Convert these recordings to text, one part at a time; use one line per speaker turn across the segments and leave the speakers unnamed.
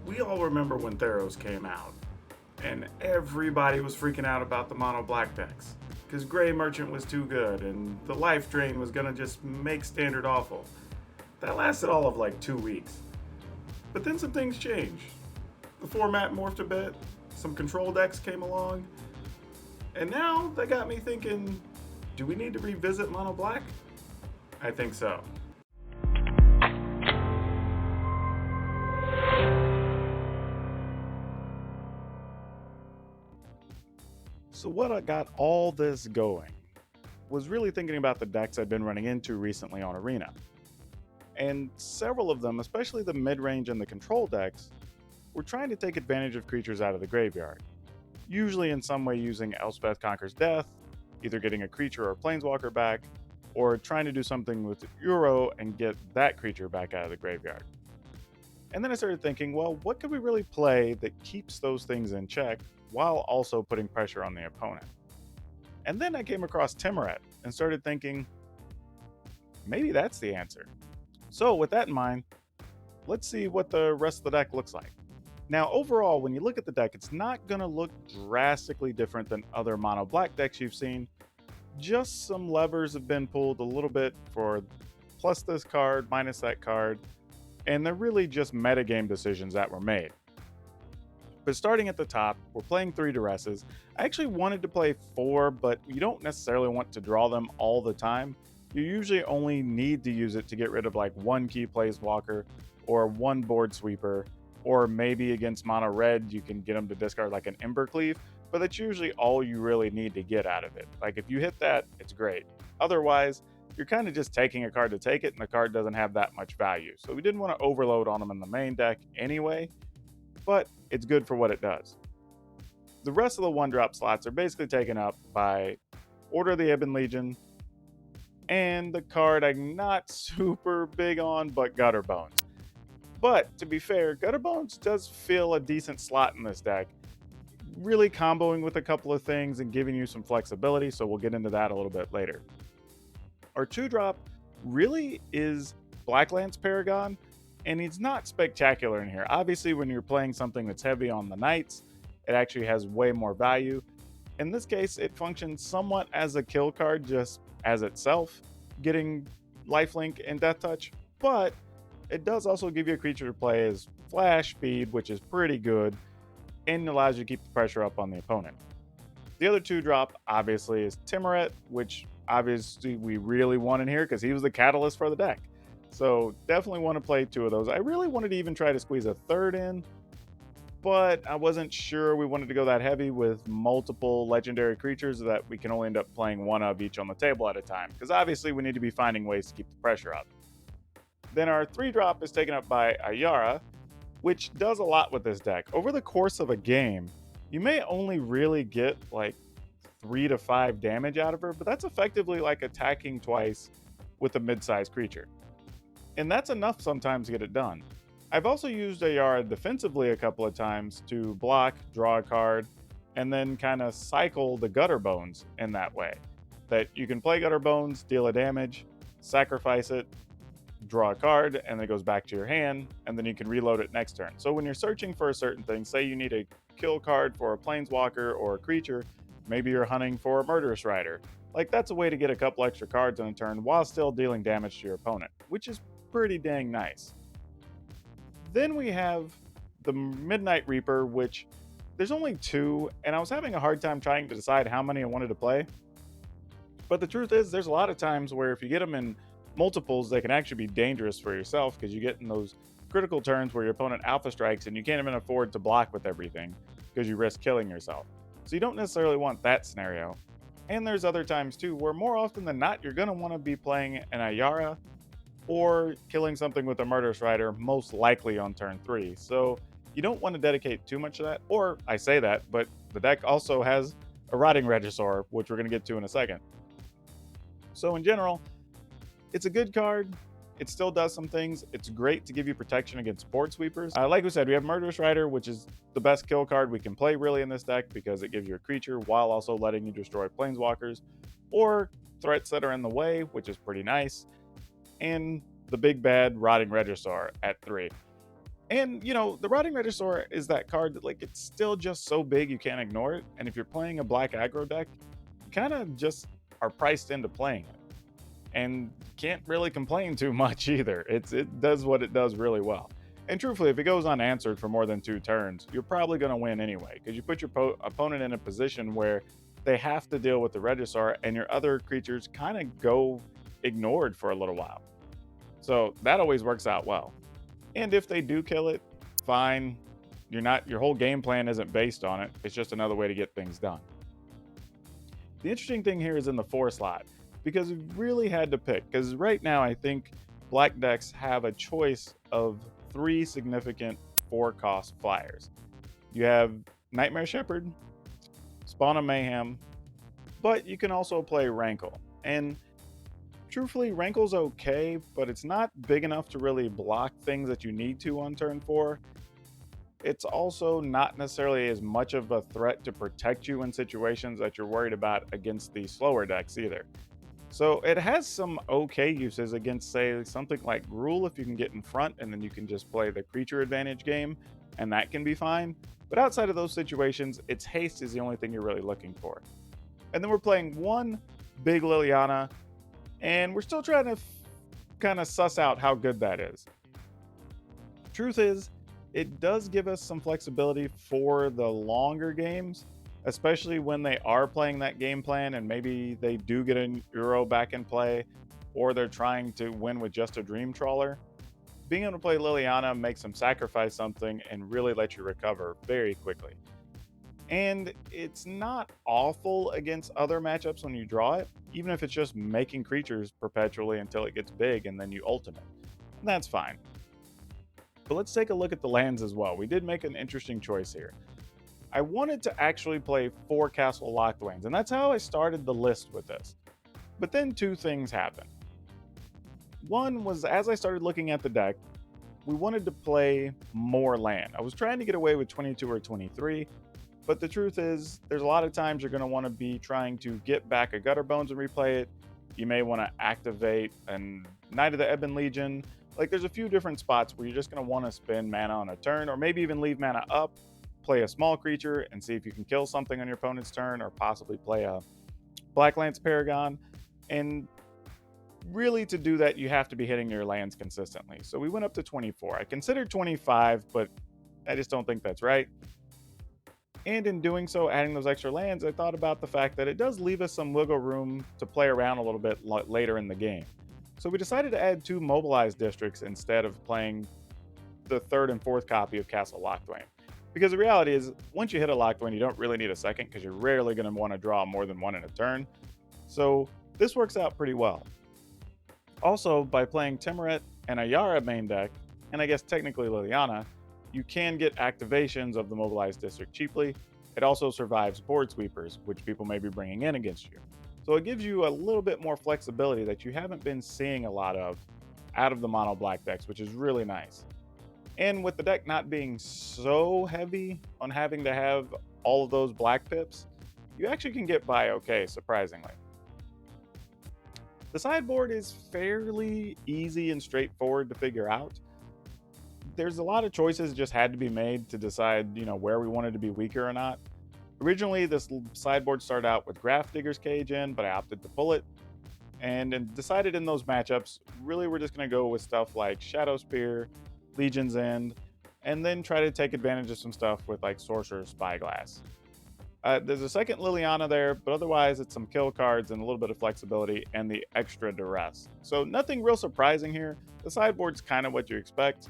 We all remember when Theros came out, and everybody was freaking out about the mono black decks. Because Grey Merchant was too good, and the life drain was gonna just make standard awful. That lasted all of like 2 weeks. But then some things changed. The format morphed a bit, some control decks came along, and now that got me thinking, do we need to revisit mono black? I think so. So what got all this going was really thinking about the decks I've been running into recently on Arena. And several of them, especially the mid-range and the control decks, were trying to take advantage of creatures out of the graveyard. Usually in some way using Elspeth Conquers Death, either getting a creature or a planeswalker back, or trying to do something with Uro and get that creature back out of the graveyard. And then I started thinking, well, what could we really play that keeps those things in check while also putting pressure on the opponent? And then I came across Tymaret and started thinking, maybe that's the answer. So with that in mind, let's see what the rest of the deck looks like. Now overall, when you look at the deck, it's not going to look drastically different than other mono black decks you've seen. Just some levers have been pulled a little bit for plus this card, minus that card, and they're really just metagame decisions that were made. But starting at the top, we're playing 3 Duresses. I actually wanted to play 4, but you don't necessarily want to draw them all the time. You usually only need to use it to get rid of like 1 key planeswalker or 1 board sweeper, or maybe against mono red you can get them to discard like an Embercleave, but that's usually all you really need to get out of it. Like if you hit that, it's great. Otherwise, you're kind of just taking a card to take it, and the card doesn't have that much value. So we didn't want to overload on them in the main deck anyway, but it's good for what it does. The rest of the 1-drop slots are basically taken up by Order of the Ebon Legion, and the card I'm not super big on, but Gutter Bones. But to be fair, Gutter Bones does fill a decent slot in this deck, really comboing with a couple of things and giving you some flexibility, so we'll get into that a little bit later. Our 2-drop really is Blacklands Paragon, and he's not spectacular in here. Obviously, when you're playing something that's heavy on the knights, it actually has way more value. In this case, it functions somewhat as a kill card just as itself, getting lifelink and death touch, but it does also give you a creature to play as flash speed, which is pretty good, and allows you to keep the pressure up on the opponent. The other 2-drop, obviously, is Tymaret, which obviously we really want in here because he was the catalyst for the deck. So definitely want to play 2 of those. I really wanted to even try to squeeze a 3rd in, but I wasn't sure we wanted to go that heavy with multiple legendary creatures that we can only end up playing 1 of each on the table at a time, because obviously we need to be finding ways to keep the pressure up. Then our 3-drop is taken up by Ayara, which does a lot with this deck. Over the course of a game, you may only really get like 3 to 5 damage out of her, but that's effectively like attacking twice with a mid-sized creature. And that's enough sometimes to get it done. I've also used Ayara defensively a couple of times to block, draw a card, and then kind of cycle the Gutter Bones in that way. That you can play Gutter Bones, deal a damage, sacrifice it, draw a card, and it goes back to your hand, and then you can reload it next turn. So when you're searching for a certain thing, say you need a kill card for a planeswalker or a creature, maybe you're hunting for a Murderous Rider, like that's a way to get a couple extra cards in a turn while still dealing damage to your opponent, which is pretty dang nice. Then we have the Midnight Reaper, which there's only 2, and I was having a hard time trying to decide how many I wanted to play. But the truth is, there's a lot of times where if you get them in multiples, they can actually be dangerous for yourself because you get in those critical turns where your opponent alpha strikes and you can't even afford to block with everything because you risk killing yourself. So you don't necessarily want that scenario. And there's other times too where more often than not you're going to want to be playing an Ayara or killing something with a Murderous Rider, most likely on turn 3. So you don't want to dedicate too much to that. Or I say that, but the deck also has a Rotting Regisaur, which we're going to get to in a second. So in general, it's a good card. It still does some things. It's great to give you protection against board sweepers. Like we said, we have Murderous Rider, which is the best kill card we can play really in this deck because it gives you a creature while also letting you destroy planeswalkers or threats that are in the way, which is pretty nice. And the big bad Rotting Regisaur at 3. And, the Rotting Regisaur is that card that, like, it's still just so big you can't ignore it. And if you're playing a black aggro deck, you kind of just are priced into playing it. And can't really complain too much either. It does what it does really well. And truthfully, if it goes unanswered for more than 2 turns, you're probably going to win anyway, because you put your opponent in a position where they have to deal with the Regisaur, and your other creatures kind of go ignored for a little while. So that always works out well. And if they do kill it, fine. Your whole game plan isn't based on it. It's just another way to get things done. The interesting thing here is in the 4 slot, because we really had to pick. Because right now, I think black decks have a choice of 3 significant 4-cost flyers. You have Nightmare Shepherd, Spawn of Mayhem, but you can also play Rankle. And truthfully, Rankle's okay, but it's not big enough to really block things that you need to on turn 4. It's also not necessarily as much of a threat to protect you in situations that you're worried about against the slower decks either. So it has some okay uses against, say, something like Gruul if you can get in front and then you can just play the creature advantage game, and that can be fine. But outside of those situations, its haste is the only thing you're really looking for. And then we're playing one big Liliana, and we're still trying to kind of suss out how good that is. Truth is, it does give us some flexibility for the longer games, especially when they are playing that game plan and maybe they do get a Euro back in play, or they're trying to win with just a Dream Trawler. Being able to play Liliana makes them sacrifice something and really let you recover very quickly. And it's not awful against other matchups when you draw it, even if it's just making creatures perpetually until it gets big and then you ultimate. And that's fine. But let's take a look at the lands as well. We did make an interesting choice here. I wanted to actually play 4 Castle Locthwains, and that's how I started the list with this. But then 2 things happened. One was, as I started looking at the deck, we wanted to play more land. I was trying to get away with 22 or 23, but the truth is, there's a lot of times you're going to want to be trying to get back a Gutter Bones and replay it. You may want to activate a Knight of the Ebon Legion. Like, there's a few different spots where you're just going to want to spend mana on a turn, or maybe even leave mana up, play a small creature, and see if you can kill something on your opponent's turn, or possibly play a Black Lance Paragon. And really, to do that, you have to be hitting your lands consistently. So we went up to 24. I considered 25, but I just don't think that's right. And in doing so, adding those extra lands, I thought about the fact that it does leave us some wiggle room to play around a little bit later in the game. So we decided to add 2 mobilized districts instead of playing the 3rd and 4th copy of Castle Locthwain. Because the reality is, once you hit a Locthwain, you don't really need a second, because you're rarely going to want to draw more than 1 in a turn. So this works out pretty well. Also, by playing Tymaret and a Yara main deck, and I guess technically Liliana, you can get activations of the mobilized district cheaply. It also survives board sweepers, which people may be bringing in against you. So it gives you a little bit more flexibility that you haven't been seeing a lot of out of the mono black decks, which is really nice. And with the deck not being so heavy on having to have all of those black pips, you actually can get by okay, surprisingly. The sideboard is fairly easy and straightforward to figure out. There's a lot of choices that just had to be made to decide, where we wanted to be weaker or not. Originally, this sideboard started out with Grafdigger's Cage in, but I opted to pull it. And decided in those matchups, really we're just going to go with stuff like Shadow Spear, Legion's End, and then try to take advantage of some stuff with like Sorcerer's Spyglass. There's a second Liliana there, but otherwise it's some kill cards and a little bit of flexibility and the extra duress. So nothing real surprising here. The sideboard's kind of what you expect.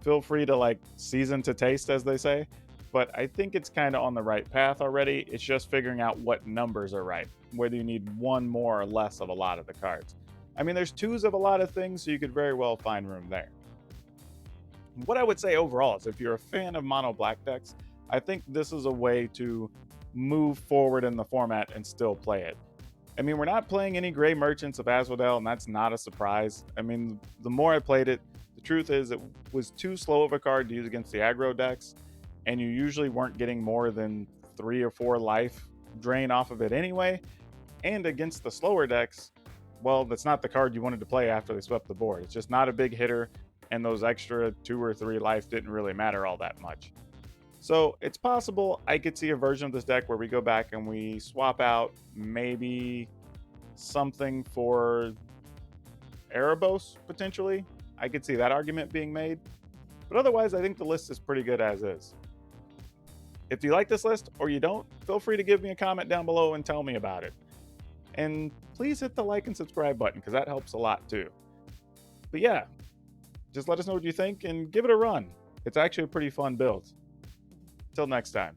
Feel free to season to taste, as they say. But I think it's kind of on the right path already. It's just figuring out what numbers are right, whether you need 1 more or less of a lot of the cards. I mean, there's 2s of a lot of things, so you could very well find room there. What I would say overall is, if you're a fan of mono black decks, I think this is a way to move forward in the format and still play it. I mean, we're not playing any Gray Merchants of Asphodel, and that's not a surprise. I mean, the more I played it, the truth is it was too slow of a card to use against the aggro decks, and you usually weren't getting more than 3 or 4 life drain off of it anyway. And against the slower decks, well, that's not the card you wanted to play after they swept the board. It's just not a big hitter. and those extra 2 or 3 life didn't really matter all that much. So it's possible I could see a version of this deck where we go back and we swap out maybe something for Erebos, potentially. I could see that argument being made. But otherwise, I think the list is pretty good as is. If you like this list or you don't, feel free to give me a comment down below and tell me about it. And please hit the like and subscribe button because that helps a lot too. But yeah, just let us know what you think and give it a run. It's actually a pretty fun build. Till next time.